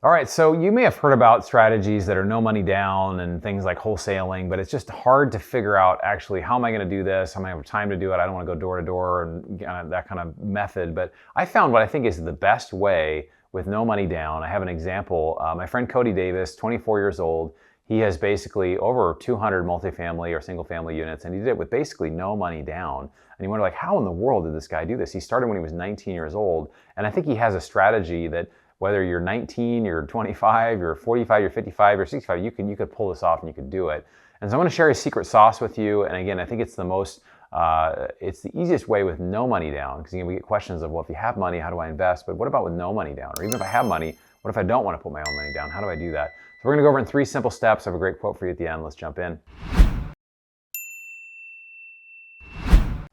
All right, so you may have heard about strategies that are no money down and things like wholesaling, but it's just hard to figure out actually how am I going to do this? How am I going to have time to do it? I don't want to go door to door and that kind of method. But I found what I think is the best way with no money down. I have an example. My friend Cody Davis, 24 years old, he has basically over 200 multifamily or single family units, and he did it with basically no money down. And you wonder, like, how in the world did this guy do this? He started when he was 19 years old, and I think he has a strategy that whether you're 19, you're 25, you're 45, you're 55, you're 65, you could pull this off and you could do it. And so I'm going to share his secret sauce with you. And again, I think it's it's the easiest way with no money down, because we get questions of, well, if you have money, how do I invest? But what about with no money down? Or even if I have money, what if I don't want to put my own money down? How do I do that? So we're going to go over in 3 simple steps. I have a great quote for you at the end. Let's jump in.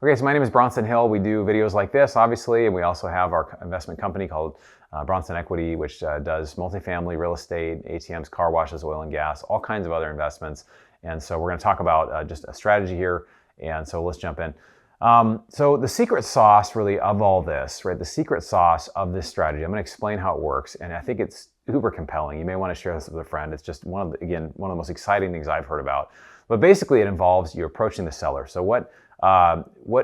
Okay, so my name is Bronson Hill. We do videos like this, obviously, and we also have our investment company called Bronson Equity, which does multifamily real estate, ATMs, car washes, oil and gas, all kinds of other investments. And so we're going to talk about just a strategy here. And so let's jump in. So the secret sauce really of all this, right? The secret sauce of this strategy, I'm going to explain how it works. And I think it's uber compelling. You may want to share this with a friend. It's just one of the most exciting things I've heard about. But basically it involves you approaching the seller. So what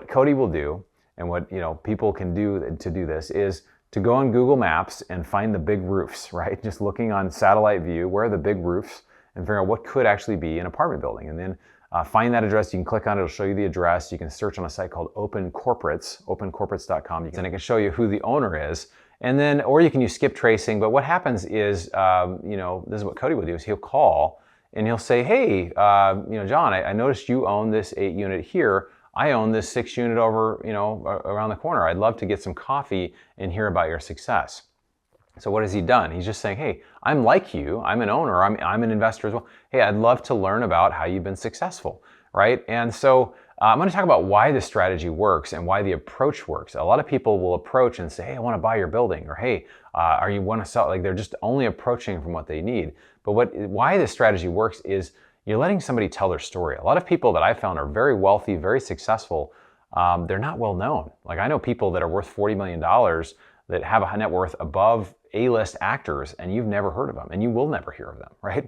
Cody will do, and what people can do to do this, is to go on Google Maps and find the big roofs, right? Just looking on satellite view, where are the big roofs, and figure out what could actually be an apartment building. And then find that address. You can click on it. It'll show you the address. You can search on a site called opencorporates.com. And it can show you who the owner is. And then, or you can use skip tracing. But what happens is, this is what Cody will do, is he'll call and he'll say, hey, John, I noticed you own this 8-unit here. I own this 6-unit over, around the corner. I'd love to get some coffee and hear about your success. So what has he done? He's just saying, hey, I'm like you. I'm an owner. I'm an investor as well. Hey, I'd love to learn about how you've been successful, right? And so I'm going to talk about why this strategy works and why the approach works. A lot of people will approach and say, hey, I want to buy your building, or hey, are you want to sell? Like, they're just only approaching from what they need. But why this strategy works is you're letting somebody tell their story. A lot of people that I've found are very wealthy, very successful. They're not well known. Like, I know people that are worth $40 million that have a net worth above A-list actors, and you've never heard of them, and you will never hear of them, right?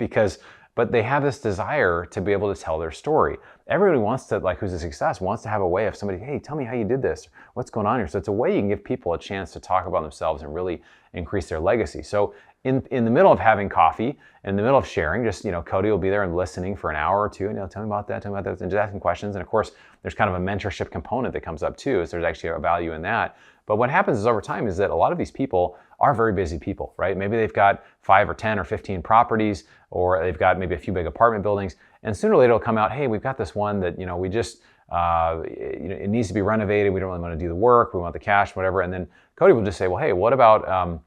But they have this desire to be able to tell their story. Everybody wants to, like, who's a success, wants to have a way of somebody, hey, tell me how you did this. What's going on here? So it's a way you can give people a chance to talk about themselves and really increase their legacy. So in the middle of having coffee, in the middle of sharing, just, Cody will be there and listening for an hour or two, and tell me about that, and just asking questions. And of course, there's kind of a mentorship component that comes up too, so there's actually a value in that. But what happens is, over time, is that a lot of these people are very busy people, right? Maybe they've got 5 or 10 or 15 properties, or they've got maybe a few big apartment buildings, and sooner or later it'll come out, hey, we've got this one that, we just, it needs to be renovated. We don't really want to do the work. We want the cash, whatever. And then Cody will just say, well, hey, what about,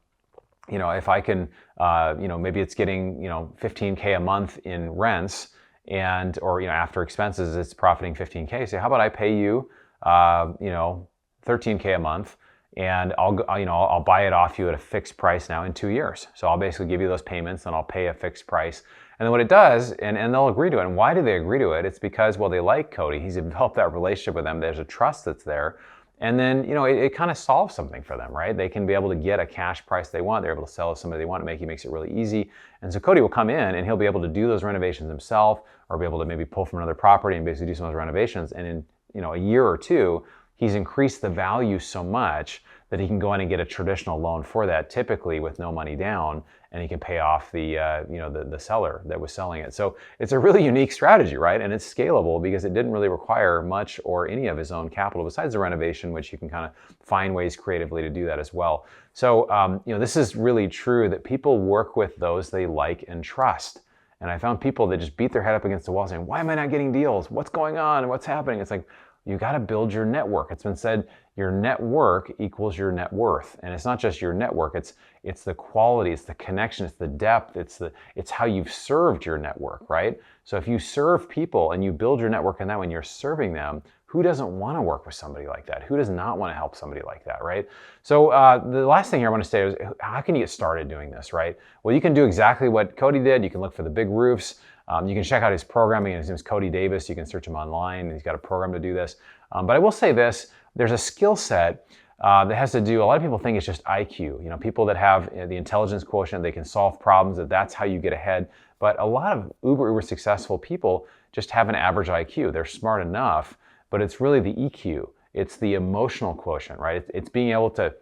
if I can, maybe it's getting, $15K a month in rents, or after expenses, it's profiting $15K. Say, how about I pay you, $13K a month, and I'll buy it off you at a fixed price now in 2 years. So I'll basically give you those payments, and I'll pay a fixed price. And then what it does, and they'll agree to it. And why do they agree to it? It's because, well, they like Cody. He's developed that relationship with them. There's a trust that's there. And then, it kind of solves something for them, right? They can be able to get a cash price they want. They're able to sell to somebody they want. He makes it really easy. And so Cody will come in, and he'll be able to do those renovations himself, or be able to maybe pull from another property and basically do some of those renovations. And in, a year or two, he's increased the value so much that he can go in and get a traditional loan for that, typically with no money down, and he can pay off the the seller that was selling it. So it's a really unique strategy, right? And it's scalable because it didn't really require much or any of his own capital besides the renovation, which you can kind of find ways creatively to do that as well. So this is really true, that people work with those they like and trust. And I found people that just beat their head up against the wall saying, why am I not getting deals? What's going on? What's happening? It's like, you got to build your network. It's been said, your network equals your net worth. And it's not just your network, it's the quality, it's the connection, it's the depth, it's how you've served your network, right? So if you serve people and you build your network in that when you're serving them, who doesn't want to work with somebody like that? Who does not want to help somebody like that, right? So the last thing here I want to say is, how can you get started doing this, right? Well, you can do exactly what Cody did. You can look for the big roofs. You can check out his programming. His name is Cody Davis. You can search him online. He's got a program to do this. But I will say this, there's a skill set that has to do, a lot of people think it's just IQ. You know, people that have the intelligence quotient, they can solve problems, that's how you get ahead. But a lot of uber successful people just have an average IQ. They're smart enough, but it's really the EQ. It's the emotional quotient, right? It's being able to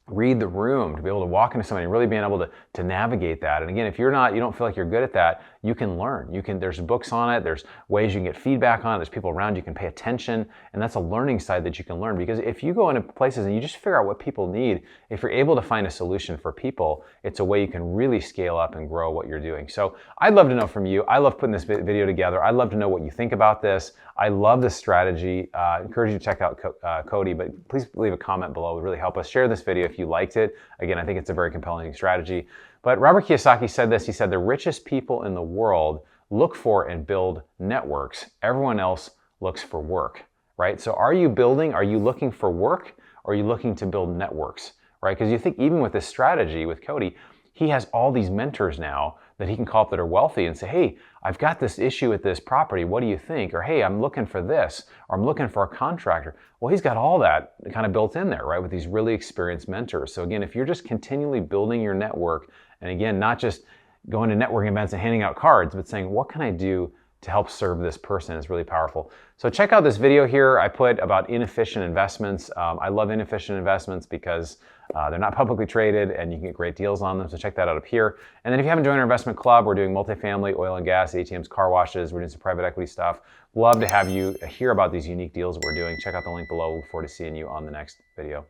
read the room, to be able to walk into somebody and really being able to navigate that. And again, if you don't feel like you're good at that, you can learn. There's books on it, there's ways you can get feedback on it, there's people around you can pay attention, and that's a learning side that you can learn. Because if you go into places and you just figure out what people need, if you're able to find a solution for people, it's a way you can really scale up and grow what you're doing. So I'd love to know from you. I love putting this video together. I'd love to know what you think about this. I love this strategy. I encourage you to check out Cody, but please leave a comment below. It would really help us. Share this video if you liked it. Again, I think it's a very compelling strategy. But Robert Kiyosaki said this. He said, the richest people in the world look for and build networks. Everyone else looks for work, right? So are you looking for work, or are you looking to build networks, right? Because you think even with this strategy with Cody, he has all these mentors now that he can call up that are wealthy and say, hey, I've got this issue with this property. What do you think? Or, hey, I'm looking for this, or I'm looking for a contractor. Well, he's got all that kind of built in there, right? With these really experienced mentors. So again, if you're just continually building your network, and again, not just going to networking events and handing out cards, but saying, what can I do to help serve this person, is really powerful. So check out this video here. I put about inefficient investments. I love inefficient investments because they're not publicly traded and you can get great deals on them. So check that out up here. And then if you haven't joined our investment club, we're doing multifamily, oil and gas, ATMs, car washes. We're doing some private equity stuff. Love to have you hear about these unique deals that we're doing. Check out the link below. Look forward to seeing you on the next video.